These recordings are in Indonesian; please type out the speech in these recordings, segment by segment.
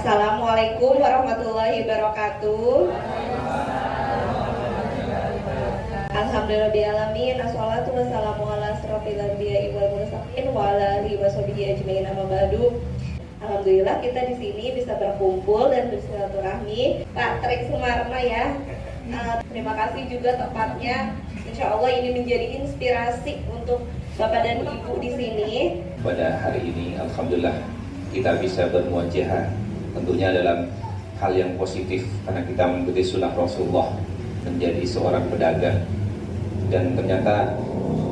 Assalamualaikum warahmatullahi wabarakatuh. Alhamdulillahirobbilalamin. Assalatu wassalamu ala asrofil anbiya'i wal mursalin wa ala alihi washabihi ajmain, amma ba'du. Alhamdulillah kita di sini bisa berkumpul dan bersilaturahmi. Pak Trik Sumarna ya. Terima kasih juga tempatnya. Insya Allah ini menjadi inspirasi untuk Bapak dan Ibu di sini. Pada hari ini alhamdulillah kita bisa bermuajahah tentunya dalam hal yang positif karena kita mengikuti sunnah Rasulullah menjadi seorang pedagang, dan ternyata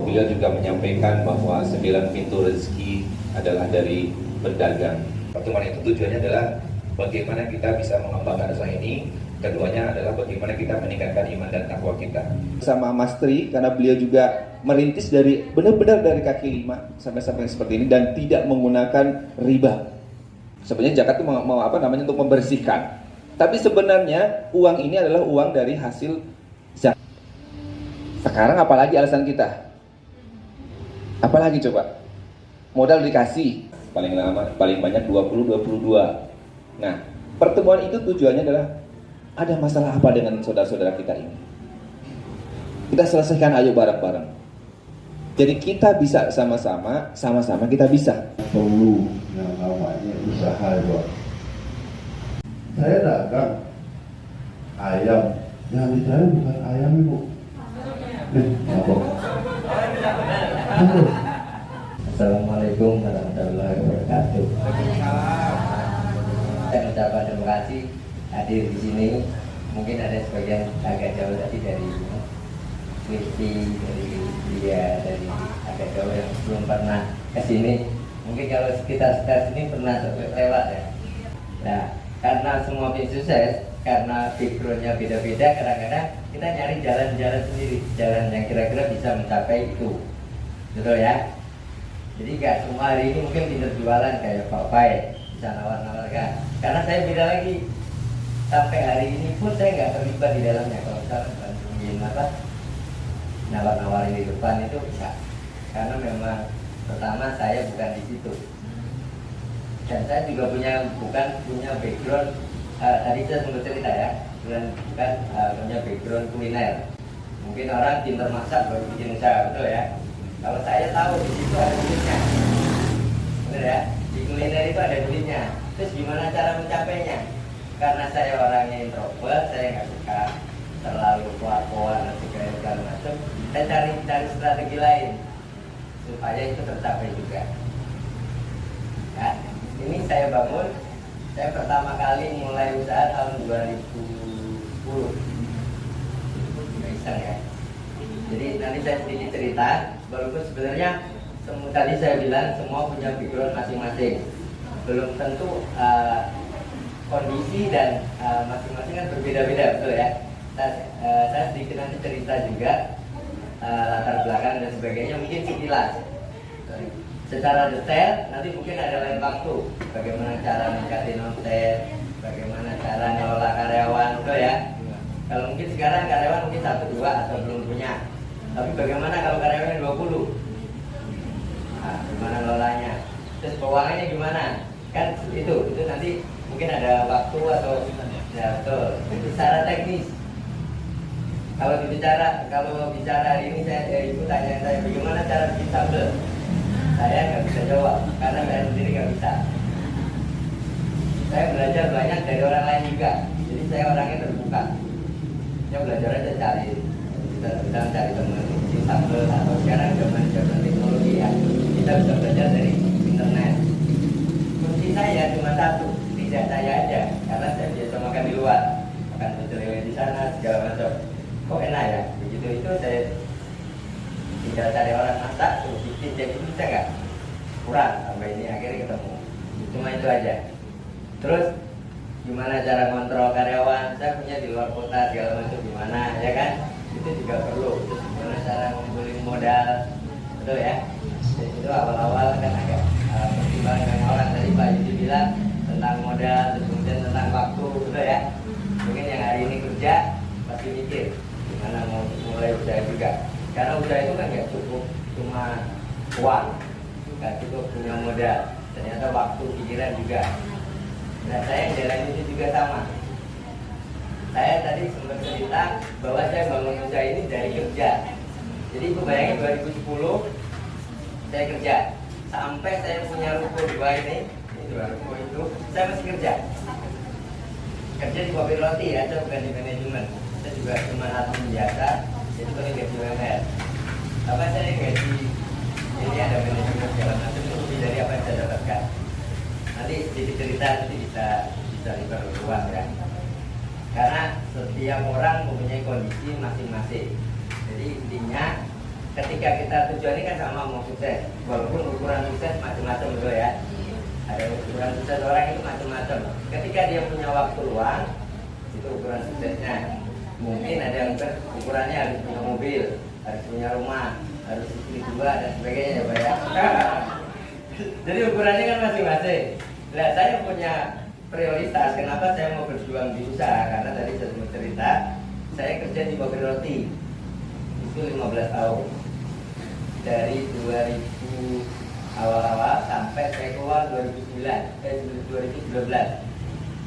beliau juga menyampaikan bahwa 9 pintu rezeki adalah dari berdagang. Pertemuan itu tujuannya adalah bagaimana kita bisa mengembangkan usaha ini, keduanya adalah bagaimana kita meningkatkan iman dan takwa kita. Sama Mas Tri, karena beliau juga merintis dari benar-benar dari kaki lima sampai seperti ini dan tidak menggunakan riba. Sebenarnya zakat itu mau untuk membersihkan. Tapi sebenarnya uang ini adalah uang dari hasil zakat. Sekarang apalagi alasan kita? Apalagi coba? Modal dikasih paling lama paling banyak 22. Nah, pertemuan itu tujuannya adalah ada masalah apa dengan saudara-saudara kita ini? Kita selesaikan ayo bareng-bareng. Jadi kita bisa sama-sama kita bisa. Perlu yang namanya usaha buat. Saya dagang ayam, yang dicari bukan ayam ibu. Apa? Assalamualaikum warahmatullahi wabarakatuh. Saya ucapkan terima kasih hadir di sini. Mungkin ada sebagian agak jauh tadi dari Kristi, dari dia, dari agak jauh yang belum pernah ke sini. Mungkin kalau sekitar sini pernah lewat ya. Nah, karena semua tim sukses, karena backgroundnya beda-beda, kadang-kadang kita nyari jalan-jalan sendiri, jalan yang kira-kira bisa mencapai itu, betul ya? Jadi nggak semua hari ini mungkin pinter jualan kayak Pak Pai, bisa nawar-nawarkan. Karena saya beda lagi, sampai hari ini pun saya nggak terlibat di dalamnya. Kalau misalnya bantuin nawar-nawarin di depan itu bisa, karena memang pertama saya bukan di situ, dan saya juga bukan punya background. Tadi saya sempat cerita ya, bukan punya background kuliner. Mungkin orang pintar masak baru bikin usaha, betul ya. Kalau saya tahu di situ ada duitnya, benar ya. Di kuliner itu ada duitnya. Terus gimana cara mencapainya? Karena saya orangnya introvert, saya nggak suka terlalu keluar dan segala macam. Saya cari strategi lain supaya itu tercapai juga. Ya, ini saya bangun. Saya pertama kali mulai usaha tahun 2010. Nggak bisa ya. Jadi nanti saya sedikit cerita. Walaupun sebenarnya tadi saya bilang semua punya background masing-masing. Belum tentu kondisi dan masing-masing kan berbeda-beda, betul ya. Saya sedikit nanti cerita juga latar belakang dan sebagainya, mungkin sekilas. Secara detail nanti mungkin ada lain waktu. Bagaimana cara meningkatin omset, bagaimana cara ngelola karyawan, betul ya. Kalau mungkin sekarang karyawan mungkin 1-2 atau belum punya. Tapi bagaimana kalau karyawannya 20? Nah, gimana ngelolanya? Terus keuangannya gimana? Kan itu nanti mungkin ada waktu atau ya betul. Itu secara teknis. Kalau bicara hari ini ibu tanya saya bagaimana cara bikin sambal, saya nggak bisa jawab karena saya sendiri nggak bisa. Saya belajar banyak dari orang lain juga, jadi saya orangnya terbuka. Saya belajar aja kita cari teman bikin sambal, atau sekarang zaman teknologi ya, kita bisa belajar dari internet. Kunci saya cuma satu, tidak saya aja, karena saya biasa makan di luar, makan pecel lele di sana segala macam. Kok enak ya, begitu itu saya tinggal cari orang masak, terus bikin jadi bisa nggak? Kurang, sampai ini akhirnya ketemu. Cuma itu aja. Terus gimana cara kontrol karyawan? Saya punya di luar kota segala macam gimana, ya kan? Itu juga perlu. Terus gimana cara ngumpulin modal, betul ya? Jadi itu awal-awal kan agak pertimbangan dengan orang. Tadi Pak Yudi bilang tentang modal, terus kemudian tentang waktu, betul ya? Mungkin yang hari ini kerja pasti mikir gimana mau mulai usaha juga. Karena usaha itu kan nggak cukup cuma uang, nggak cukup punya modal, ternyata waktu, pikiran juga. Nah, saya yang jalan itu juga sama. Saya tadi sempat cerita bahwa saya bangun usaha ini dari kerja. Jadi ibu bayangin 2010 saya kerja sampai saya punya ruko dua ini dua ruko itu saya masih kerja di kopi roti ya, saya bukan di manajemen. Saya juga cuma admin biasa, itu paling gaji UMR. Apa saya gaji ini ada manajemen segala macam itu lebih dari apa yang saya dapatkan. Nanti sedikit cerita nanti bisa diperluas ya. Karena setiap orang mempunyai kondisi masing-masing. Jadi intinya ketika kita tujuannya kan sama mau sukses, walaupun ukuran sukses macam-macam betul ya. Ada ukuran sukses orang itu macam-macam. Ketika dia punya waktu luang, itu ukuran suksesnya. Mungkin ada yang ukurannya harus punya mobil, harus punya rumah, harus istri dua dan sebagainya ya Pak ya. Jadi ukurannya kan masing-masing. Nah, saya punya prioritas. Kenapa saya mau berjuang di usaha? Karena tadi saya sempat cerita, saya kerja di kopi roti itu 15 tahun. Dari 2000 awal-awal sampai saya keluar 2019.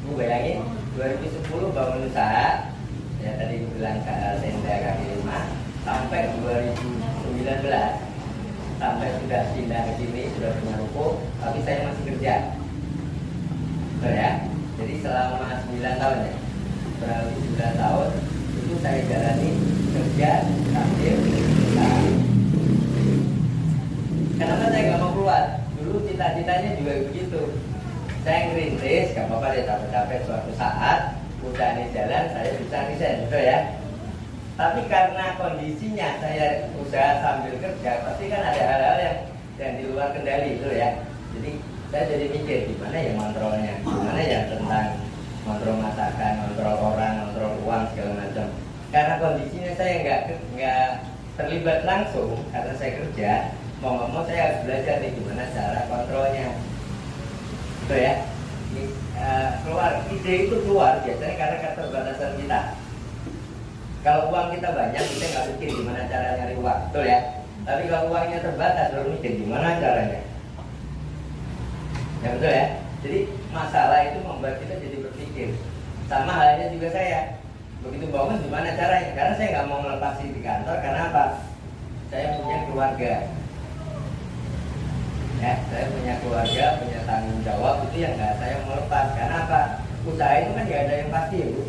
Gue bayangin 2010 bangun usaha, ya tadi gue bilang tenda kaki 5 sampai 2019 sampai sudah pindah ke sini, sudah punya ruko, tapi saya masih kerja. Betul ya? Jadi selama 9 tahun ya, kurang lebih 9 tahun itu saya jalani kerja sambil usaha. Kenapa saya nggak mau keluar? Dulu cita-citanya juga begitu. Saya ngerintis, gak apa-apa deh capek-capek suatu saat usaha ini jalan, saya bisa resign, betul ya? Tapi karena kondisinya saya usaha sambil kerja, pasti kan ada hal-hal yang di luar kendali, betul ya? Jadi saya jadi mikir gimana ya kontrolnya, gimana ya tentang kontrol masakan, kontrol orang, kontrol uang segala macam. Karena kondisinya saya nggak terlibat langsung karena saya kerja. Mau nggak mau saya harus belajar nih gimana cara kontrolnya, betul ya? Keluar ide itu keluar biasanya karena keterbatasan kita. Kalau uang kita banyak, kita nggak mikir gimana cara nyari uang, betul ya? Tapi kalau uangnya terbatas, baru mikir gimana caranya. Ya betul ya. Jadi masalah itu membuat kita jadi berpikir. Sama halnya juga saya. Begitu bangun gimana caranya? Karena saya nggak mau melepas di kantor. Karena apa? Saya punya keluarga. Ya, saya punya keluarga, punya tanggung jawab, itu yang nggak saya mau lepas. Karena apa? Usaha itu kan nggak ada yang pasti, Bu.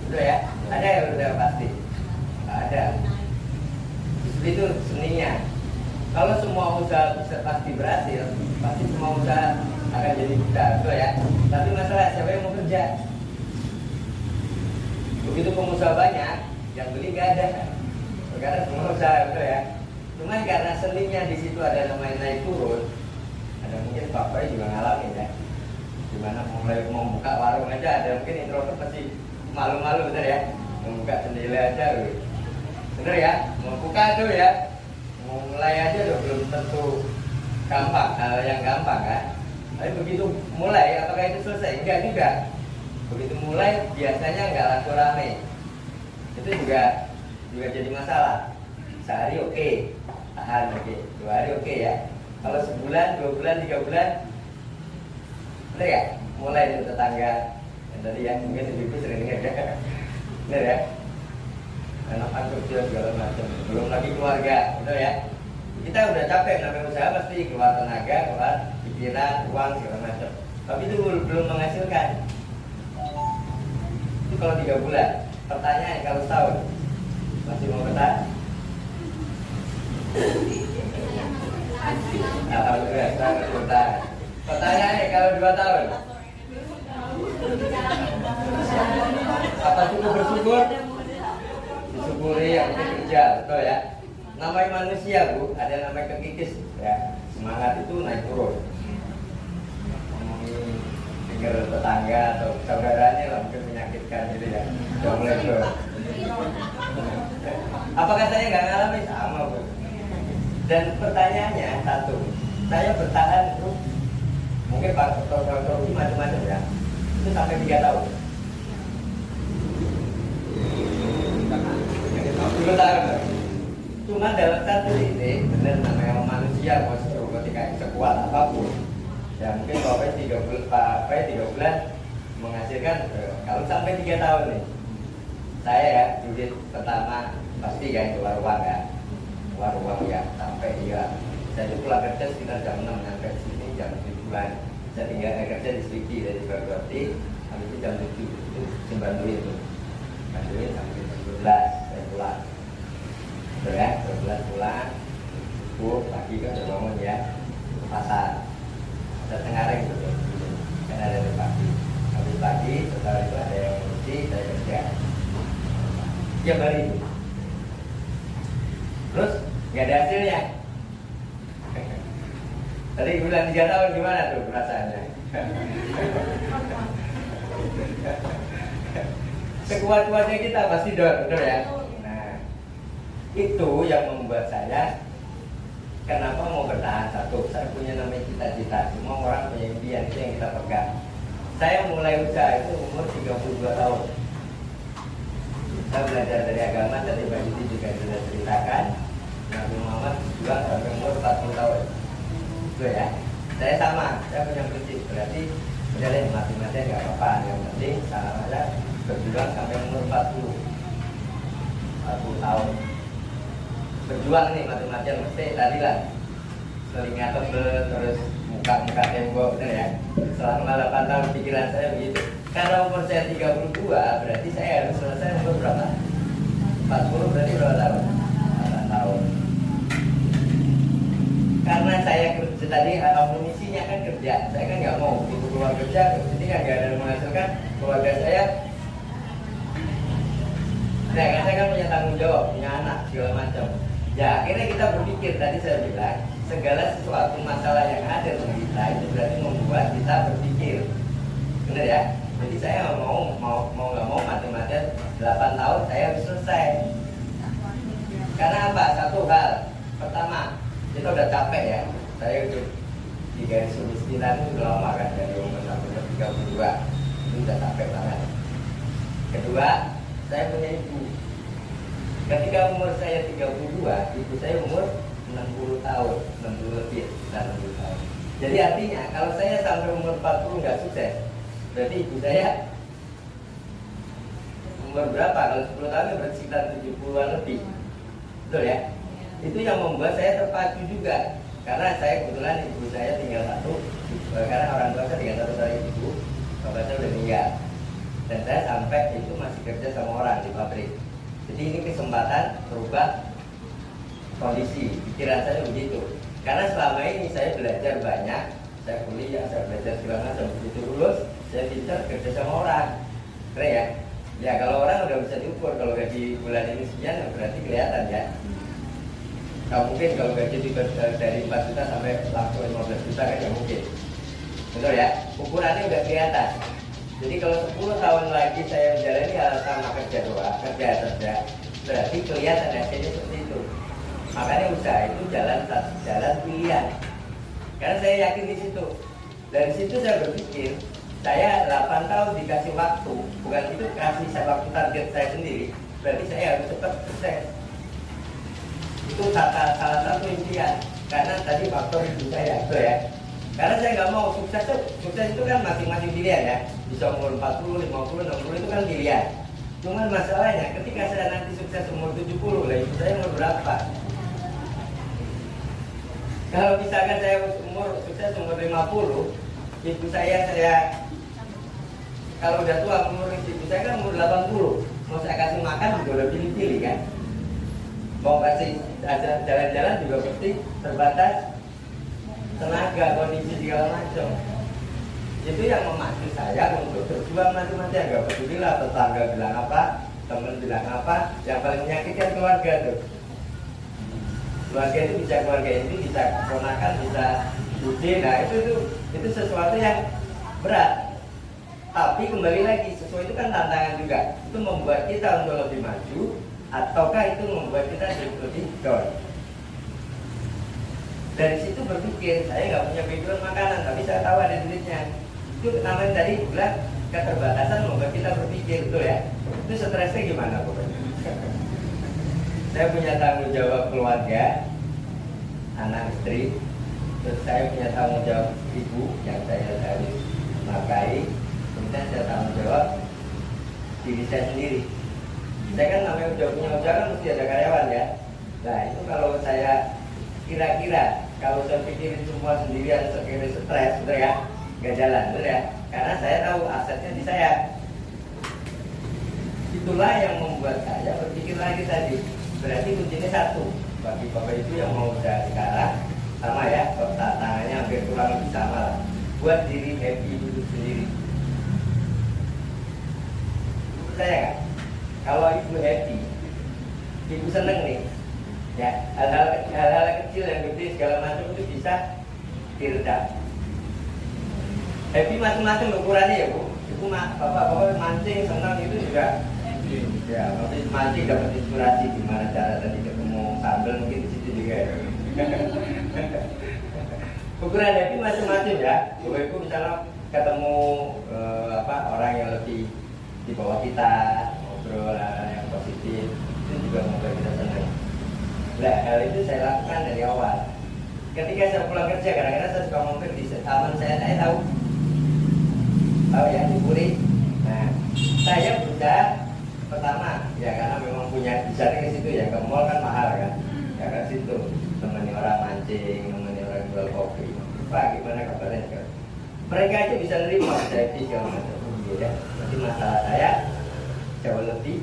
Betul ya? Ada yang udah pasti? Nggak ada. Itu seninya. Kalau semua usaha bisa pasti berhasil, pasti semua usaha akan jadi besar, betul ya? Tapi masalah siapa yang mau kerja? Begitu pengusaha banyak, yang beli nggak ada. Karena semua usaha, betul ya? Cuma karena seninya di situ ada namanya naik turun, ada mungkin bapak juga ngalamin ya. Dimana mulai mau buka warung aja ada mungkin introvert pasti malu-malu, bener ya? Mau buka sendiri aja, bener ya? Mau buka tuh ya, mau mulai aja udah belum tentu gampang, hal yang gampang kan? Tapi begitu mulai, apakah itu selesai? Enggak juga. Begitu mulai biasanya nggak laku rame. Itu juga jadi masalah. Sehari oke, tahan oke, 2 hari oke ya. Kalau sebulan, 2 bulan, 3 bulan, bener ya? Mulai dari tetangga yang tadi ya, mungkin ibu sering dengar ya, bener ya? Anak kerja segala macam, belum lagi keluarga, bener ya? Kita udah capek namanya usaha pasti keluar tenaga, keluar pikiran, uang segala macam. Tapi itu belum menghasilkan. Itu kalau 3 bulan. Pertanyaan kalau setahun masih mau bertahan? Alhamdulillah, sangat bertahan. Pertanyaannya kalau 2 tahun, apa cukup bersyukur? Disyukuri yang kerja, betul ya. Namanya manusia, Bu, ada namanya kekikis ya. Semangat itu naik turun. Tinggal tetangga atau saudaranya lah mungkin menyakitkan gitu ya. Sudah mulai turun. Apakah saya nggak ngalami? Sama, Bu. Dan pertanyaannya satu, saya bertahan itu mungkin faktor macam-macam ya, itu sampai 3 tahun. 10 tahun. Cuma dalam satu titik, benar namanya manusia mau ketika sekuat apapun, Ya mungkin Pak 3 bulan menghasilkan kalau sampai 3 tahun nih. Saya ya duit pertama pasti kan keluar uang ya sampai dia. Saya pulang kerja sekitar jam 6 sampai sini jam 7-an. Saya tinggal kerja di Seliki dari Berarti habis itu jam 7 itu simpan duit itu. Simpan duit sampai jam 12 saya pulang. Betul ya, 12 pulang. Pagi kan udah bangun ya ke pasar. Pasar Tenggareng gitu. Kan ada di pagi. Habis pagi setelah itu ada yang ngurusi saya kerja. Ya balik itu. Terus nggak ada hasilnya. Tadi bulan 3 tahun gimana tuh perasaannya? Sekuat-kuatnya kita pasti betul ya. Nah, itu yang membuat saya kenapa mau bertahan. Satu, saya punya namanya cita-cita. Semua orang punya impian, itu yang kita pegang. Saya mulai usaha itu umur 32 tahun. Saya belajar dari agama, tadi Mbak Yudi juga sudah ceritakan. Nabi Muhammad juga sampai umur 40 tahun. Itu ya. Saya sama, saya punya prinsip. Berarti udah deh, mati-mati nggak apa-apa. Yang penting saya berjuang sampai umur 40 tahun. Berjuang nih mati-matian mesti tadi lah. Telinga tebel, terus muka tembok, bener ya. Selama 8 tahun pikiran saya begitu. Karena umur saya 32, berarti saya harus selesai umur berapa? 40 berarti berapa tahun? 8 tahun. Karena saya kerja tadi, amunisinya kan kerja. Saya kan nggak mau begitu keluar kerja, jadi kan nggak ada yang menghasilkan keluarga saya. Nah, kan saya kan punya tanggung jawab, punya anak, segala macam. Ya, akhirnya kita berpikir, tadi saya bilang, segala sesuatu masalah yang ada di kita itu berarti membuat kita berpikir. Benar ya? Jadi saya mau nggak mau mati-matian 8 tahun saya harus selesai. Karena apa? Satu hal. Pertama, kita udah capek ya. Saya udah di garis kemiskinan itu udah lama kan, dari umur sampai 32. Itu udah capek banget. Kedua, saya punya ibu. Ketika umur saya 32, ibu saya umur 60 tahun, 60 lebih, 60 tahun. Jadi artinya kalau saya sampai umur 40 nggak sukses, berarti ibu saya umur berapa? Kalau 10 tahun berarti sekitar 70-an lebih. Betul ya? Itu yang membuat saya terpacu juga. Karena saya kebetulan ibu saya tinggal satu, karena orang tua saya tinggal satu dari ibu, bapak saya udah meninggal. Dan saya sampai itu masih kerja sama orang di pabrik. Jadi ini kesempatan berubah kondisi, pikiran saya begitu. Karena selama ini saya belajar banyak, saya kuliah, saya belajar segala macam. Begitu lulus, saya pintar kerja sama orang. Keren ya? Ya kalau orang udah bisa diukur, kalau gaji bulan ini sekian, berarti kelihatan ya. Gak mungkin kalau gaji dari 4 juta sampai langsung 15 juta kan gak mungkin. Betul ya? Ukurannya udah kelihatan. Jadi kalau 10 tahun lagi saya menjalani hal sama kerja, berarti kelihatan hasilnya seperti itu. Makanya usaha itu jalan pilihan. Karena saya yakin di situ. Dari situ saya berpikir, saya 8 tahun dikasih waktu, bukan itu kasih saya waktu target saya sendiri. Berarti saya harus cepat sukses. Itu salah satu impian. Karena tadi faktor ibu saya, betul ya. Karena saya nggak mau sukses itu kan masing-masing pilihan ya. Bisa umur 40, 50, 60 itu kan pilihan. Cuman masalahnya ketika saya nanti sukses umur 70, lah ibu saya umur berapa? Kalau misalkan saya sukses umur 50, ibu saya kalau udah tua umur ibu saya kan umur 80, mau saya kasih makan juga udah pilih-pilih kan. Mau kasih jalan-jalan juga pasti terbatas tenaga, kondisi segala macam. Itu yang memacu saya untuk berjuang mati-matian. Gak peduli lah tetangga bilang apa, teman bilang apa, yang paling menyakitkan keluarga tuh. Keluarga itu bisa keluarga ini, bisa keponakan, bisa budi. Nah itu sesuatu yang berat. Tapi kembali lagi, sesuatu itu kan tantangan juga. Itu membuat kita untuk lebih maju, ataukah itu membuat kita lebih down. Dari situ berpikir, saya nggak punya background makanan, tapi saya tahu ada duitnya. Itu namanya tadi bilang keterbatasan membuat kita berpikir, betul ya? Itu stresnya gimana pokoknya? Saya punya tanggung jawab keluarga, anak istri, Terus saya punya tanggung jawab ibu yang saya harus nafkahi. Kemudian saya tanggung jawab diri saya sendiri. Saya kan namanya udah punya usaha kan mesti ada karyawan ya. Nah itu kalau saya kira-kira kalau saya pikirin semua sendirian sekali stres, betul ya, nggak jalan, betul ya. Karena saya tahu asetnya di saya. Itulah yang membuat saya berpikir lagi tadi. Berarti kuncinya satu. Bagi bapak ibu yang mau usaha sekarang, sama ya, tantangannya hampir kurang lebih sama lah. Buat diri happy dulu sendiri. Percaya kan? Kalau ibu happy, ibu seneng nih. Ya, hal-hal kecil yang gede segala macam itu bisa diredam. Happy macam-macam ukurannya ya bu. Ibu bapak mancing senang itu juga. Ya, nanti mancing dapat inspirasi gimana cara tadi ketemu sambal mungkin di situ juga. Ya. Ukuran happy macam-macam ya. Ibu misalnya ketemu orang yang lebih di bawah kita, ngobrol yang positif, itu juga membuat kita senang. Nah, hal itu saya lakukan dari awal. Ketika saya pulang kerja, kadang-kadang saya suka mampir di taman saya tahu ya di Puri. Nah, saya berusaha pertama ya karena memang punya bisa ke situ ya, ke mall kan mahal kan, ya ke situ temani orang mancing, temani orang jual kopi. Pak gimana kabarnya? Mereka itu bisa nerima saya di segala macam. Ya, nanti masalah saya jauh lebih.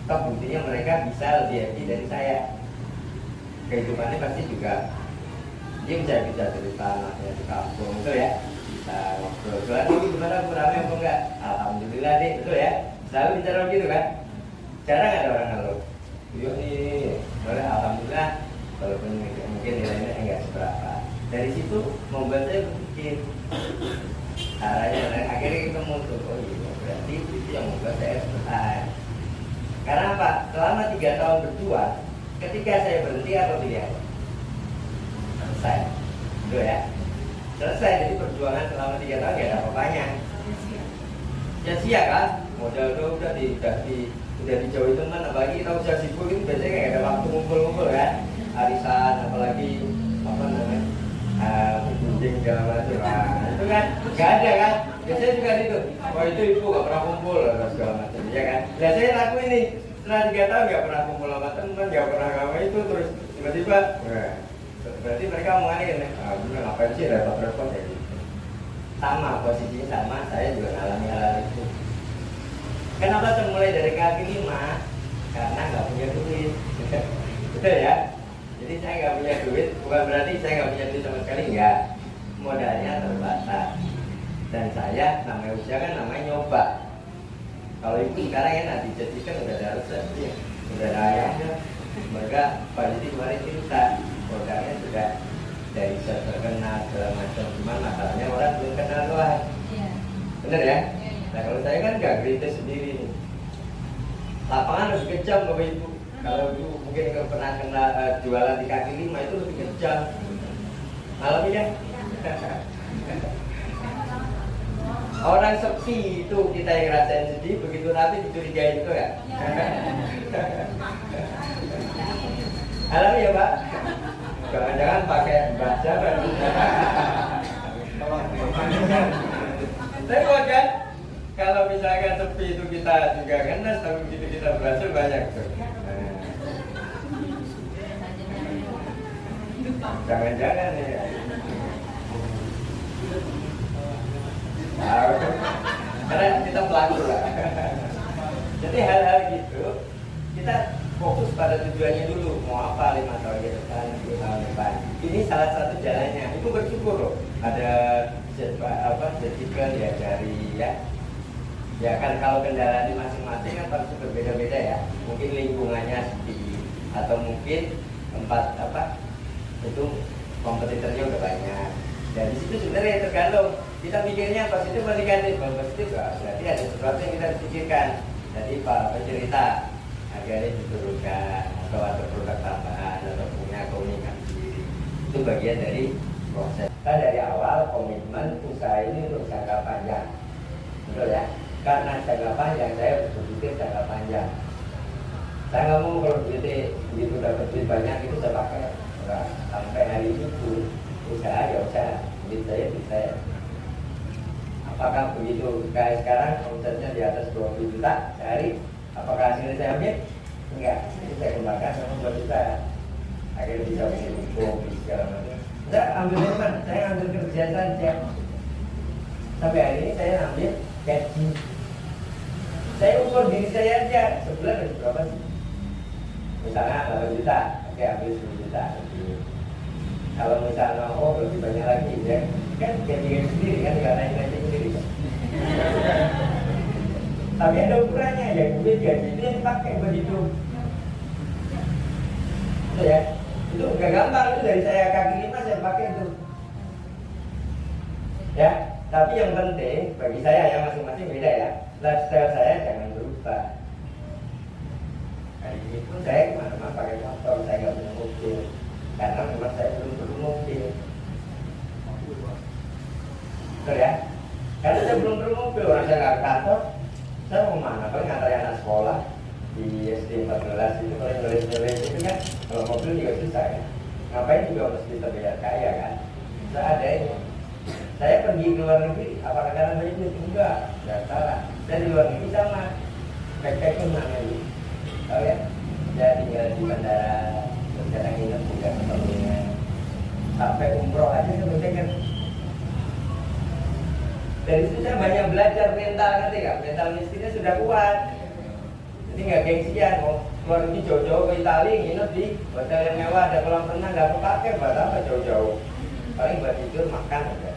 Buktinya mereka bisa lebih happy dari saya. Kehidupannya pasti juga dia bisa cerita anaknya di kampung, betul ya? Bisa ngobrol. Jualan ini gimana? Ramai apa enggak? Alhamdulillah deh, betul ya? Selalu bicara gitu kan? Jarang ada orang ngeluh. Yuk nih, boleh alhamdulillah. Walaupun mungkin nilainya enggak seberapa. Dari situ membuat saya berpikir caranya, akhirnya ketemu tuh, oh iya berarti itu yang membuat saya bertahan. Karena apa? Selama 3 tahun berjuang, ketika saya berhenti apa pilihan? Selesai, betul ya? Selesai, jadi perjuangan selama 3 tahun gak ada apa-apanya. Sia-sia kan? Modal tuh udah dijauhi teman, apalagi kita usia sibuk itu biasanya gak ada waktu ngumpul-ngumpul kan? Arisan, apalagi apa namanya? Bergunjing segala macam, itu kan nggak ada kan? Biasanya juga gitu. Oh itu ibu nggak pernah kumpul segala macam, ya kan? Nah saya lakuin ini setelah 3 tahun nggak pernah kumpul sama teman, nggak pernah ngapain itu terus tiba-tiba, berarti mereka omongannya gini, bener ngapain sih repot-repot ya gitu. Sama posisinya sama, saya juga ngalami hal itu. Kenapa saya mulai dari kaki 5? Karena nggak punya duit, betul ya? Jadi saya nggak punya duit, bukan berarti saya nggak punya duit sama sekali, enggak. Modalnya terbatas. Dan saya namanya usia kan namanya nyoba. Kalau itu sekarang ya nanti dijadikan udah ada resepnya, udah ada ayahnya. Mereka pada itu kemarin cerita, modalnya sudah dari saya terkenal segala macam, cuman masalahnya orang belum kenal Tuhan. Bener ya? Nah kalau saya kan nggak gerintis sendiri nih. Lapangan lebih kejam Bapak Ibu. Kalau dulu mungkin pernah kena jualan di kaki 5 itu lebih kejam. Malam ya? Orang sepi itu kita yang rasain sedih, begitu rapi dicurigain itu ya. Alami ya Pak? Jangan-jangan pakai baca kan? Tapi buat kan? Kalau misalkan sepi itu kita juga ngenes, tapi begitu kita berhasil banyak tuh. Jangan-jangan ya. Karena kita pelaku lah. Jadi hal-hal gitu kita fokus pada tujuannya dulu. Mau apa 5 tahun ke depan, 10 tahun depan. Ini salah satu jalannya. Itu bersyukur loh. Ada sertifikat ya dari ya. Ya kan kalau kendala di masing-masing kan pasti berbeda-beda ya. Mungkin lingkungannya sepi atau mungkin tempat itu kompetitornya udah banyak. Dan di situ sebenarnya tergantung kita pikirnya positif atau negatif. Kalau positif berarti ada sesuatu yang kita pikirkan. Jadi Pak pencerita harganya diturunkan atau ada produk tambahan atau punya komunikasi diri. Itu bagian dari proses. Kita dari awal komitmen usaha ini untuk jangka panjang, betul ya? Karena jangka panjang saya berpikir jangka panjang. Saya nggak mau kalau duitnya begitu dapat duit banyak itu saya pakai sampai hari ini pun usaha ya usaha, duit saya. Apakah begitu kayak sekarang omsetnya di atas 20 juta sehari, apakah hasilnya saya ambil? Enggak, ini saya kembangkan sama 2 juta. Akhirnya bisa bikin buku segala macam. Saya ambil dari mana? Saya ambil kerja saja. Sampai hari ini saya ambil gaji. Saya ukur diri saya aja, sebulan ada berapa sih? Misalnya 8 juta, oke ambil 10 juta. Kalau misalnya lebih banyak lagi ya, kan gaji sendiri kan, tinggal naik sendiri. Tapi ada ukurannya ya, duit gaji itu yang dipakai buat hidup. Itu ya, itu nggak gampang, itu dari saya kaki 5 saya pakai itu. Ya, tapi yang penting bagi saya ya masing-masing beda ya. Lifestyle saya jangan berubah. Hari ini pun saya kemana-mana pakai motor, saya nggak punya mobil. Karena memang saya belum perlu mobil. Betul ya? Karena saya belum perlu mobil, orang saya nggak ke kantor. Saya mau mana? Paling ngantar anak sekolah di SD 14 itu, paling nulis-nulis itu kan. Kalau mobil juga susah kan. Ngapain juga mesti terlihat kaya kan? Seadanya. Saya pergi ke luar negeri, apakah karena banyak duit? Enggak salah. Dan di luar negeri sama. Backpack pun namanya. Tahu ya? Saya tinggal di bandara. Kadang ingat juga keperluannya. Sampai umroh aja sebenarnya kan. Dari situ saya banyak belajar mental, ngerti gak? Mental miskinnya sudah kuat. Jadi nggak gengsian, mau keluar negeri jauh-jauh ke Italia, nginep di hotel yang mewah, ada kolam renang, nggak kepake, buat apa jauh-jauh? Paling buat tidur, makan aja.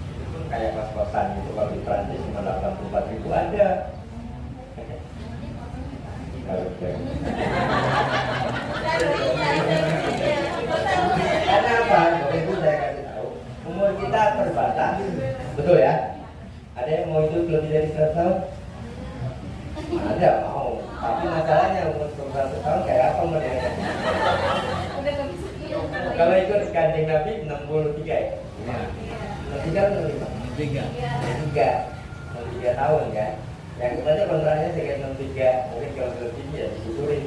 Itu pun kayak kos-kosan gitu, kalau di Prancis cuma 84.000 ada. Karena apa? Itu saya kasih tahu. Umur kita terbatas, betul ya? Ada yang mau hidup lebih dari 100 tahun? Ada mau. Tapi masalahnya umur 100 tahun kayak apa modelnya? Kalau ikut Kanjeng Nabi 63 ya? 63 atau 65? 63 tahun ya. Yang katanya kontraknya sekitar 63, mungkin kalau lebih ya disusurin.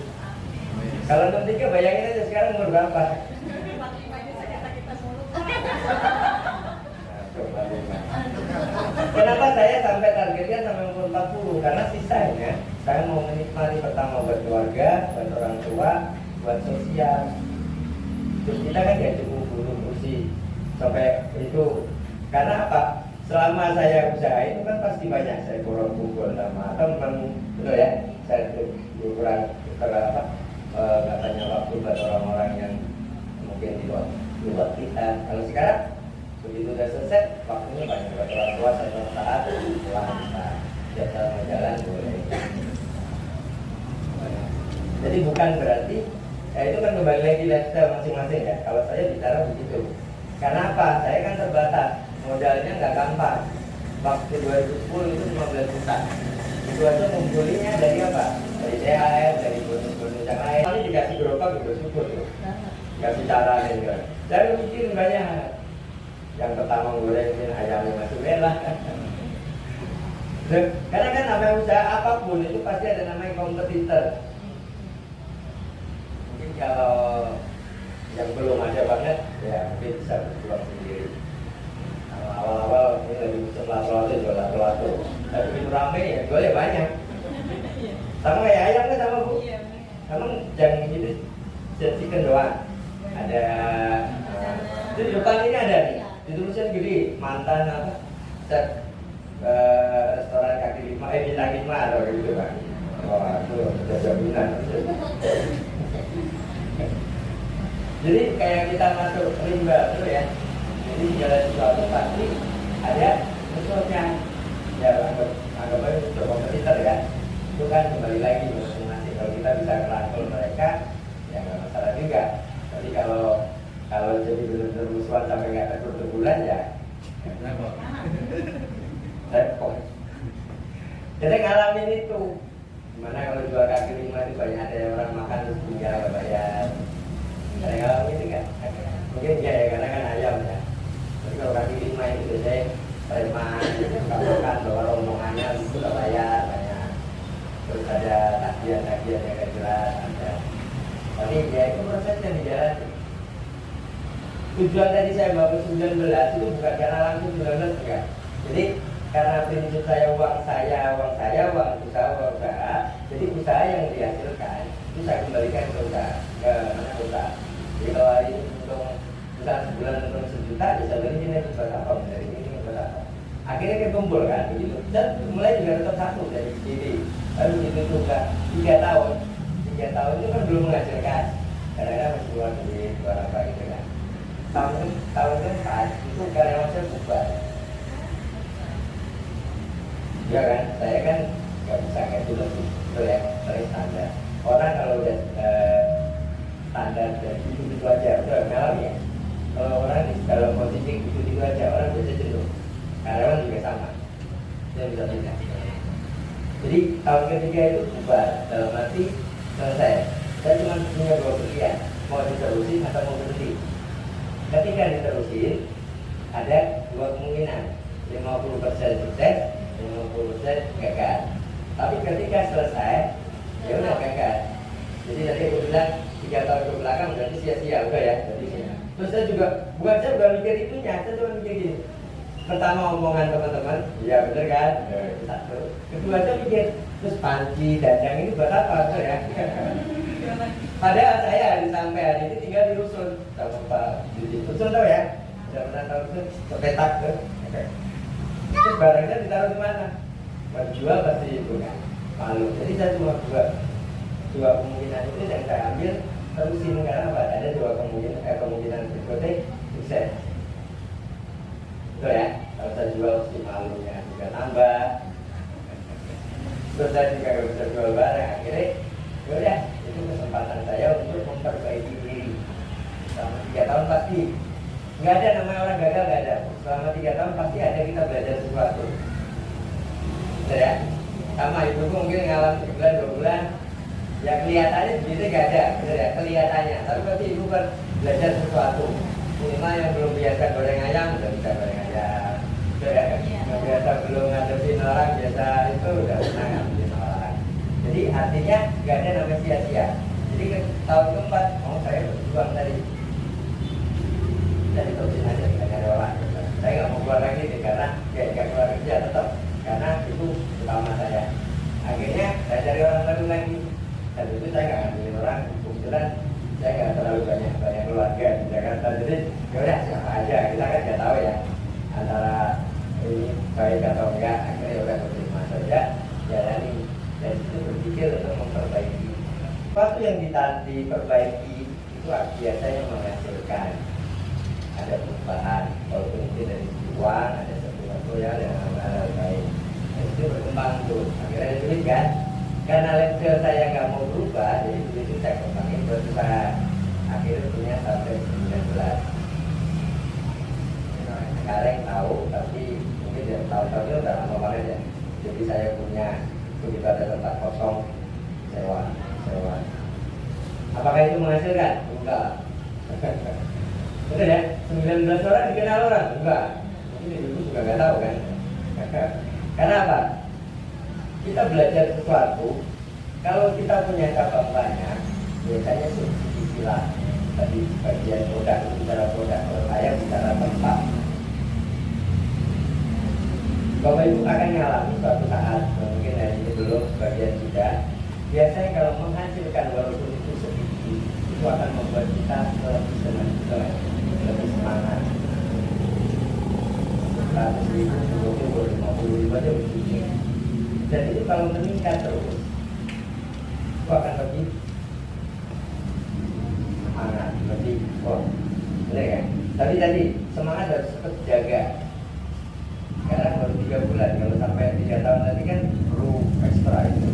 Kalau 63 bayangin aja sekarang umur berapa? Kenapa saya sampai targetnya sampai umur 40? Karena sisanya saya mau menikmati pertama buat keluarga, buat orang tua, buat sosial. Terus kita kan gak cukup dulu kursi sampai itu. Karena apa? Selama saya usaha itu kan pasti banyak saya kumpul sama teman, betul ya? Saya kurang katanya waktu buat orang-orang yang mungkin di luar kita. Kalau sekarang begitu udah selesai, waktunya banyak buat orang tua, 1 saat pulang bisa jalan boleh. Jadi bukan berarti itu kan kembali lagi lifestyle masing-masing ya. Kalau saya bicara begitu, karena apa? Saya kan terbatas, modalnya nggak gampang. Waktu 2010 itu 15 juta. Itu aja ngumpulinnya dari apa? Dari THR, dari bonus-bonus yang lain. Kali dikasih gerobak juga syukur tuh. Kasih cara juga. Saya bikin banyak. Yang pertama gorengin ayamnya masuk merah. Karena kan namanya usaha apapun itu pasti ada namanya kompetitor. Mungkin kalau yang belum ada banget, ya mungkin bisa berjuang sendiri. Kalau awal-awal ini lagi setelah jual lato. Tapi begitu rame ya jualnya banyak. Sama kayak ayam kan sama bu. Emang yang itu chicken doang. Ada di depan ini ada nih. Ditulisnya gede, mantan apa? Restoran kaki 5, bintang 5 atau gitu kan. Wah, itu udah jaminan. Jadi kayak kita masuk rimba itu ya. Jadi jalan sesuatu pasti ada musuhnya. Ya, anggap aja itu kompetitor ya. Itu kan kembali lagi masing-masing. Kalau kita bisa merangkul mereka, ya nggak masalah juga. Tapi kalau jadi benar-benar musuhan sampai nggak ada bulan ya repot. Jadi ngalamin itu. Gimana kalau jual kaki 5 itu banyak ada orang makan terus tinggal nggak bayar. Ada ngalamin itu kan? Mungkin enggak ya karena kan ayam ya. Tapi kalau kaki 5 itu biasanya preman, makan bawa rombongannya itu nggak bayar banyak. Terus ada tagihan-tagihan yang nggak jelas ada. Tapi ya itu prosesnya di jalan. tujuan tadi saya bangun 19 itu bukan karena langsung 19 enggak. Jadi karena prinsip saya uang usaha. Jadi usaha yang dihasilkan itu saya kembalikan ke usaha, ke anak usaha. Jadi kalau hari ini untung usaha sebulan untung 1 juta, ya saya beli ini buat apa? Dari ini buat apa? Akhirnya kekumpul kan begitu. Dan mulai juga tetap satu dari sini. Lalu begitu juga 3 tahun. 3 tahun itu kan belum menghasilkan. Kadang-kadang masih keluar duit, keluar apa gitu kan. Tahun keempat itu karyawan saya bubar. Ya kan, saya kan nggak bisa kayak dulu itu ya, dari standar. Orang kalau udah standar dan itu aja, udah ngalami ya. Kalau orang di dalam posisi itu aja, orang biasa cenderung. Karyawan juga sama, dia bisa pindah. Jadi tahun ketiga itu bubar, dalam arti selesai. Saya cuma punya 2 pilihan, mau diterusin atau mau berhenti. Ketika diterusin, ada 2 kemungkinan, 50% sukses, 50% gagal. Tapi ketika selesai, ya udah gagal. Jadi tadi aku bilang 3 tahun ke belakang berarti sia-sia, udah ya. Terus saya juga, bukan saya udah mikir itunya, saya cuma mikir gini. Pertama omongan teman-teman, ya bener kan? Satu. Kedua saya mikir, terus panci, dadang ini buat apa? Betul ya? Padahal saya sampai hari ini tinggal di rusun sama Pak Didi. Rusun tau ya? Sudah pernah tahu rusun? Petak tuh. Terus barangnya ditaruh di mana? Mau jual pasti itu kan? Malu. Jadi saya cuma dua kemungkinan itu yang saya ambil terusin karena apa? Ada 2 kemungkinan berikutnya sukses. Betul ya? Kalau saya jual si malunya juga tambah. Terus saya juga nggak bisa jual barang. Akhirnya, yaudah, itu kesempatan saya untuk memperbaiki diri. Selama 3 tahun pasti nggak ada namanya orang gagal, nggak ada. Selama 3 tahun pasti ada kita belajar sesuatu. Betul ya? Sama ibu mungkin ngalamin 1 bulan, 2 bulan, ya kelihatannya begitu nggak ada, betul ya? Kelihatannya, tapi pasti ibu kan belajar sesuatu. Minimal yang belum biasa goreng ayam udah bisa goreng ayam, betul ya? Yang biasa belum ngadepin orang biasa itu udah pernah ngadepin orang. Jadi artinya nggak ada namanya sia-sia. Jadi ke tahun keempat, saya berjuang tadi. Jadi terusin aja kita cari orang. Saya nggak mau keluar lagi nih karena nggak keluar kerja tetap karena itu utama saya. Akhirnya saya cari orang baru lagi. Dan itu saya nggak ngambil orang. Kebetulan saya nggak terlalu banyak keluarga di Jakarta. Jadi yaudah siapa aja kita kan nggak tahu ya antara ini baik atau enggak. Akhirnya udah terima saja jalani. Dan itu berpikir untuk memperbaiki. Waktu yang diperbaiki itu biasanya menghasilkan ada perubahan, walaupun itu dari uang, ada sesuatu yang baik. Itu berkembang tuh. Akhirnya ada duit kan? Karena level saya nggak mau berubah, jadi duit itu saya kembangin berusaha. Akhirnya punya sampai 19. Sekarang tahu, tapi mungkin ya tahun-tahunnya udah lama banget ya. Jadi saya punya begitu ada tempat kosong sewa. Apakah itu menghasilkan? Enggak. Betul ya? 19 orang dikenal orang? Enggak. Mungkin ibu juga nggak tahu kan? Karena apa? Kita belajar sesuatu. Kalau kita punya cabang banyak, biasanya subsidi lah. Tadi bagian produk, bicara produk. Kalau saya bicara tempat. Bapak Ibu akan mengalami suatu saat, mungkin hari ini belum, sebagian sudah. Biasanya kalau menghasilkan walaupun itu sedikit, itu akan membuat kita lebih senang, lebih semangat. 100.000, 20.000, 50.000 aja begini. Dan itu kalau meningkat terus, itu akan lebih semangat, lebih benar kan? Tapi tadi semangat harus tetap jaga. Karena baru 3 bulan, kalau sampai 3 tahun nanti kan perlu ekstra itu.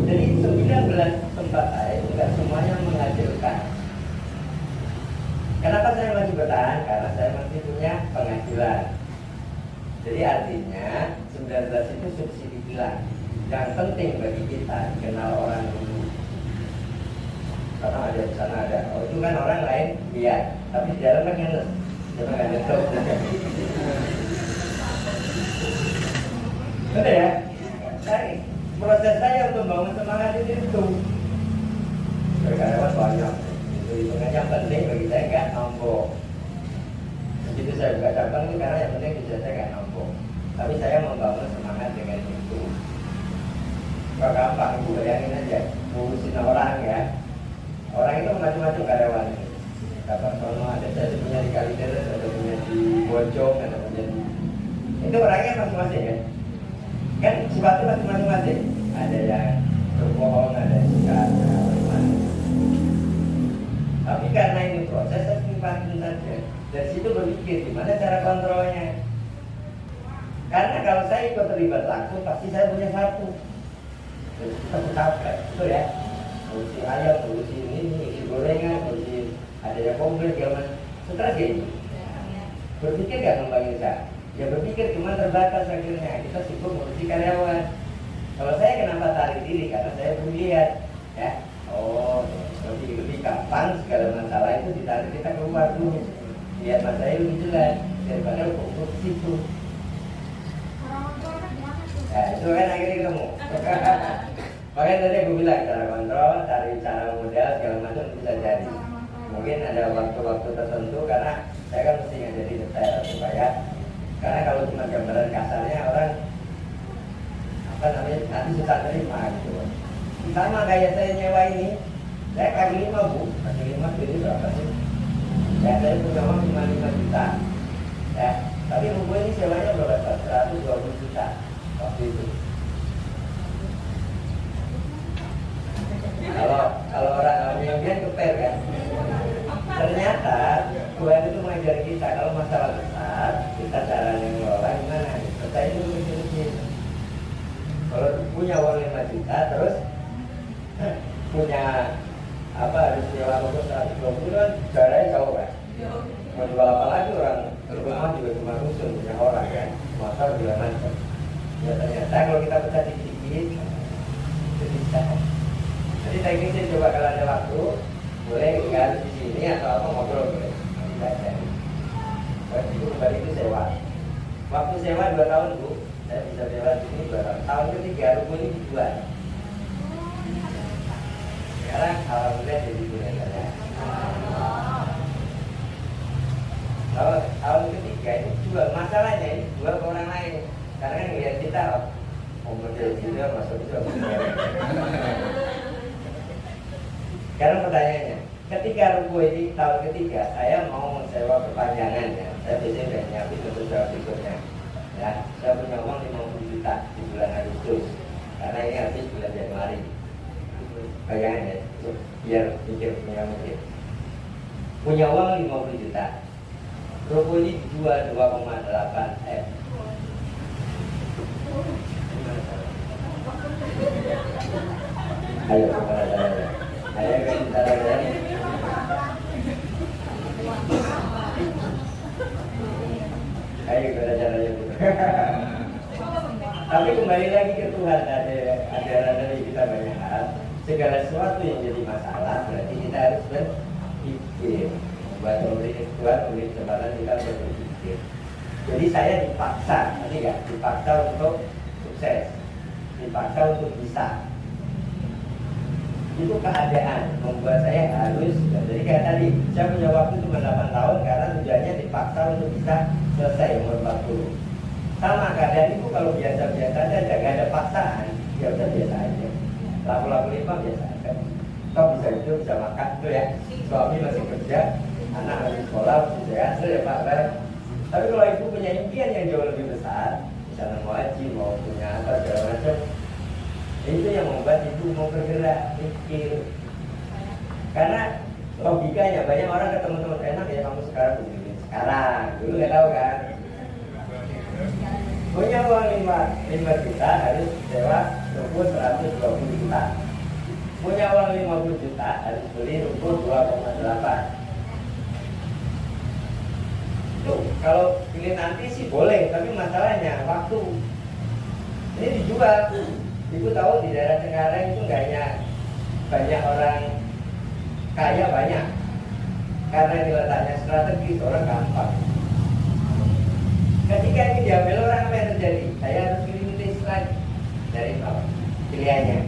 Jadi 19 tempat saya itu tidak semuanya menghasilkan. Kenapa saya masih bertahan? Karena saya masih punya penghasilan. Jadi artinya 19 itu subsidi hilang. Yang penting bagi kita kenal orang dulu. Karena ada di sana ada. Oh itu kan orang lain lihat, tapi di dalam kan ngenes. Coba nggak ada tahu. Betul ya? Proses saya untuk membangun semangat itu. Karyawan banyak. saya buka cabang itu karena yang penting diselesaikan nombok. Tapi saya membangun semangat dengan itu. Gak gampang, ibu bayangin aja ngurusin orang ya. Orang itu macam-macam karyawan. Kapan sono ada saya punya di Kalideres, ada punya di Bojong, ada punya di... Itu orangnya masing-masing ya. Kan sifatnya masing-masing. Ada yang berbohong, ada yang suka, tapi karena ini proses, saya simpatin saja. Dari situ berpikir gimana cara kontrolnya. Karena kalau saya ikut terlibat langsung, pasti saya punya satu. Jadi kita capek, betul ya. Ngurusi ayam, ngurusi ini, ngurusi gorengan, ngurusi ada yang komplain, gimana. Stres gini. Berpikir gak ngembangin saya? Ya berpikir cuma terbatas akhirnya. Kita sibuk ngurusi karyawan. Kalau saya kenapa tarik diri? Karena saya pun lihat, ya. Oh, lebih gampang segala masalah itu ditarik kita keluar dulu. Lihat masalahnya lebih jelas daripada fokus ke situ. Ya, itu kan akhirnya ketemu. Makanya tadi aku bilang cara kontrol, cari cara modal segala macam bisa jadi. Mungkin ada waktu-waktu tertentu karena saya kan mesti ngajari detail supaya karena kalau cuma gambaran kasarnya orang apa namanya nanti susah terima gitu. Sama kayak saya nyewa ini, saya kaki 5 bu, kaki 5 jadi berapa sih? Ya saya punya uang cuma 5 juta, ya. Tapi rumah ini sewanya berapa? 120 juta waktu itu. Kalau orang awamnya dia keper kan. Ternyata Tuhan itu mengajar kita kalau masalah besar kita caranya ngelola gimana? Kita itu kecil-kecil. Kalau punya uang 5 juta terus punya apa harus nyewa motor 120 kan jaraknya jauh kan. Mau jual apa lagi orang rumah juga cuma rusun punya orang kan, motor juga macam. Ya ternyata kalau kita pecah dikit-dikit itu bisa. Jadi teknisnya coba kalau ada waktu boleh harus di sini atau apa ngobrol boleh. Tidak jadi. Itu kembali itu sewa. Waktu sewa 2 tahun bu, saya bisa sewa di sini 2 tahun. Tahun ketiga rumah ini dijual. Sekarang alhamdulillah jadi punya saya. Tahun ketiga ini jual, masalahnya ini jual ke orang lain. Karena kan ngeliat kita, model juga masuk juga. Sekarang pertanyaannya, ketika ruko ini tahun ketiga saya mau mensewa perpanjangan ya, saya biasanya udah nyiapin untuk sewa berikutnya. Ya, saya punya uang 50 juta di bulan Agustus, karena ini habis bulan Januari. Bayangan ya, biar mikir punya mikir. Punya uang 50 juta, ruko ini dijual 2,8 M. Ayo, ayo kita lihat. Ayo kita caranya. Tapi kembali lagi ke Tuhan, ada dari kita banyak hal. Segala sesuatu yang jadi masalah berarti kita harus berpikir. Buat Tuhan memberi kesempatan kita berpikir. Jadi saya dipaksa, nanti ya, dipaksa untuk sukses, dipaksa untuk bisa. Itu keadaan membuat saya harus, jadi kayak tadi saya punya waktu cuma 8 tahun karena tujuannya dipaksa untuk bisa selesai umur 40. Sama keadaan itu kalau biasa-biasa saja, gak ada paksaan, ya udah biasa aja. Laku-laku 5 biasa aja. Kau bisa hidup, bisa makan tuh ya. Suami masih kerja, anak masih sekolah, masih sehat, ya Pak. Tapi kalau ibu punya impian yang jauh lebih besar, misalnya mau haji, mau punya apa segala macam, itu yang membuat ibu mau bergerak, mikir. Karena logikanya banyak orang ketemu teman enak ya kamu sekarang begini. Sekarang, dulu nggak tahu kan. Punya uang 5 juta harus sewa ruko 120 juta. Punya uang 50 juta harus beli ruko 2,8. Tuh, kalau pilih nanti sih boleh, tapi masalahnya waktu. Ini dijual. Ibu tahu di daerah Cengkareng itu nggak hanya banyak orang kaya banyak, karena di letaknya strategis orang gampang. Ketika ini diambil orang apa yang terjadi? Saya harus pilih lagi dari bawah pilihannya.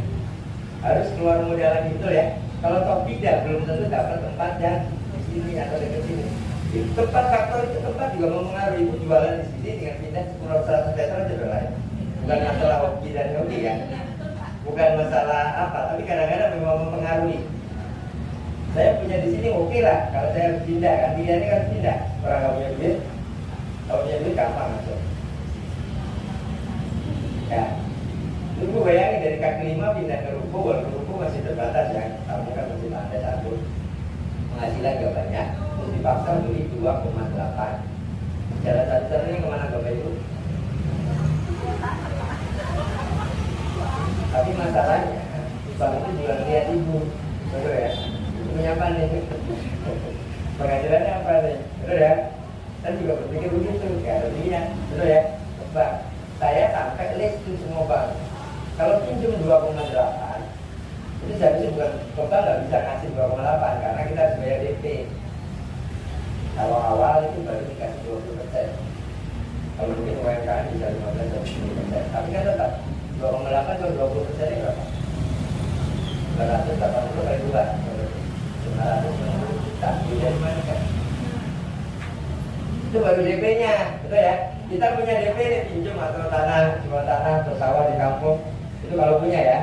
Harus keluar modal lagi betul ya. Kalau top tidak belum tentu dapat tempat yang di sini atau dekat sini. Tempat faktor itu tempat juga mempengaruhi. Ibu jualan di sini dengan pindah 10-100 meter aja udah lain. Bukan masalah hobi dan hobi ya, bukan masalah apa, tapi kadang-kadang memang mempengaruhi. Saya punya di sini oke lah, kalau saya pindah kan dia ini kan pindah. Orang nggak punya duit, kalau punya duit gampang masuk. Ya, Ibu bayangin dari kaki 5 pindah ke ruko, walaupun ruko masih terbatas ya, kamu kan masih lantai 1, penghasilan gak banyak, terus dipaksa beli 2,8. Jalan satu-satunya kemana Bapak Ibu? Tapi masalahnya, Bang itu juga lihat Ibu, betul ya? Itu punya apa nih? Penghasilannya apa nih? Betul ya? Saya juga berpikir begitu, gak ada duitnya, betul ya? Bang, saya sampai list itu semua bang. Kalau pinjam 2,8, itu seharusnya bukan total nggak bisa ngasih 2,8 karena kita harus bayar DP. Kalau awal itu baru dikasih 20%. Kalau mungkin UMKM bisa 15 atau 10%. Tapi kan tetap 2,8 atau 20% ini berapa? 980 kali 2, 990 juta. Dari mana kan? Itu baru DP-nya, betul ya? Kita punya DP nih, pinjam atau tanah, jual tanah atau sawah di kampung. Itu kalau punya ya.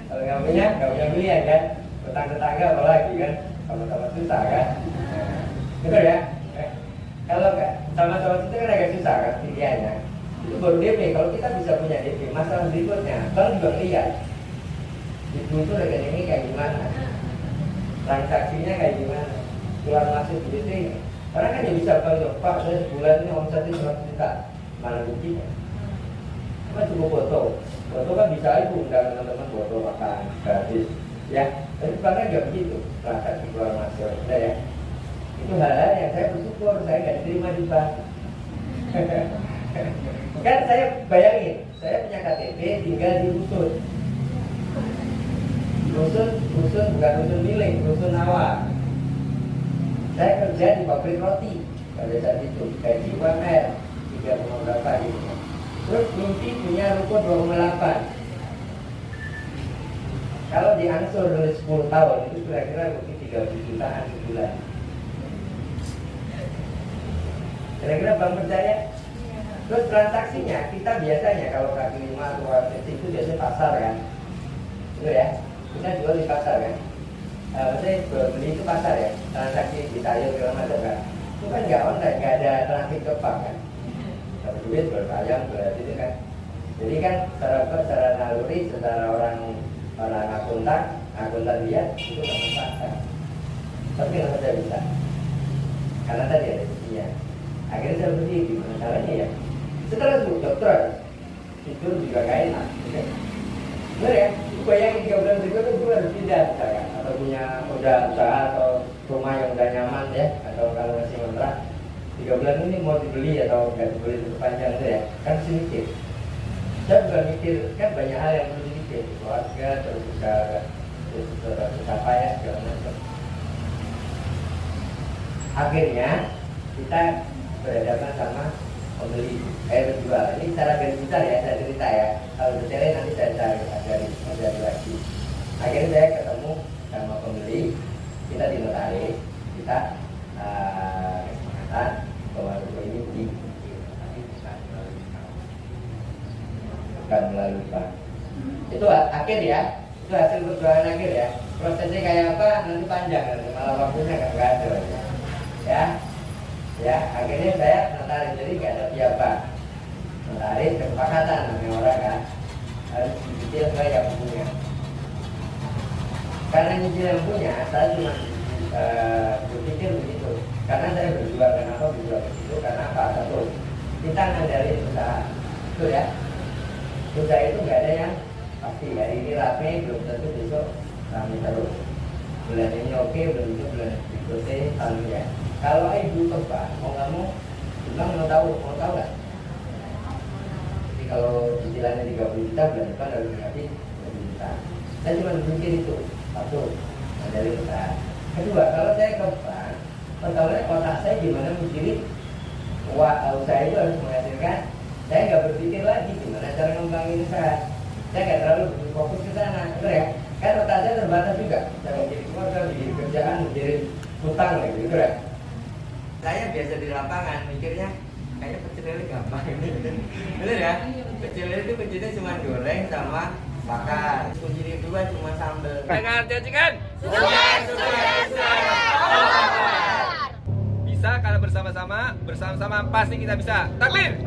Kalau nggak punya belian kan. Tetangga apalagi kan, sama-sama susah kan. Betul ya? Kalau nggak sama-sama susah kan agak susah kan pilihannya. Itu baru DP. Kalau kita bisa punya DP, masalah berikutnya, bank juga lihat itu rekeningnya kayak gimana, transaksinya kayak gimana, keluar masuk duitnya. Orang kan ya bisa bilang, Pak saya sebulan ini omsetnya 100 juta, mana buktinya? Cuma cukup foto kan bisa ibu undang teman-teman foto makan gratis, ya. Tapi bahkan nggak begitu, transaksi keluar masuk, udah ya. Itu hal-hal yang saya bersyukur saya nggak diterima di bank. Kan saya bayangin, saya punya KTP tinggal di rusun bukan rusun milik, rusun awal. Saya kerja di pabrik roti pada saat itu, gaji UMR 3 berapa gitu. Terus mimpi punya ruko 2,8. Kalau diangsur dari 10 tahun itu kira-kira mungkin 30 jutaan sebulan. Kira-kira bank percaya? Terus transaksinya kita biasanya kalau kaki 5 atau kaki itu biasanya pasar kan, betul ya? Kita jual di pasar kan. Maksudnya beli itu pasar ya, transaksi di sayur segala macam kan. Itu kan nggak online, nggak ada transaksi ke bank kan. Dapat duit berbayar berarti itu kan. Jadi kan secara naluri, secara orang akuntan lihat itu nggak masalah. Tapi kenapa saya bisa? Karena tadi ada buktinya. Akhirnya saya berdiri, gimana caranya ya? Setelah itu dokter itu juga gak enak. Bener ya? Bayangin 3 bulan berikutnya gue harus pindah misalkan, atau punya udah usaha atau rumah yang udah nyaman ya, atau kalau masih ngontrak 3 bulan ini mau dibeli atau nggak dibeli itu panjang itu ya, kan mesti mikir. Saya juga mikir, kan banyak hal yang perlu dimikir, keluarga, terus apa ya, segala macam. Akhirnya kita berhadapan sama pembeli, penjual. Ini secara garis besar ya, saya cerita ya. Kalau detailnya nanti saya cari lagi. Akhirnya saya ketemu sama pembeli, kita di notaris, kita kesepakatan bahwa rumah ini bukan melalui bank. Itu akhir ya, itu hasil perjuangan akhir ya. Prosesnya kayak apa nanti panjang, nanti malah waktunya nggak ada ya. Akhirnya saya notaris, jadi nggak ada siapa. Notaris kesepakatan namanya orang kan harus dicicil saya yang punya. Karena nyicil yang punya, saya cuma berpikir begitu. Karena saya berjuang, kenapa berjuang begitu? Karena apa? Satu, kita ngandalin usaha, betul ya. Usaha itu nggak ada yang pasti. Hari ini rame, belum tentu besok rame terus. Bulan ini oke, belum tentu bulan berikutnya lalu ya. Kalau ibu tebak, mau nggak mau tahu nggak? Jadi kalau cicilannya 30 juta, bulan depan harus dikasih 20 juta. Saya cuma berpikir itu. Satu, dari usaha. Kedua, kalau saya ke bank, pertama otak saya gimana mikirin usaha itu harus menghasilkan. Saya nggak berpikir lagi gimana cara ngembangin usaha. Saya nggak terlalu fokus ke sana, betul ya? Kan otak saya terbatas juga. Saya mikirin keluarga, mikirin kerjaan, mikirin hutang, gitu ya. Saya biasa di lapangan mikirnya kayaknya pecel lele gampang. Bener ya? Pecel lele itu kuncinya cuma goreng sama bakar. Kunci kedua cuma sambal. Dengan janjikan bisa kalau bersama-sama pasti kita bisa. Takbir.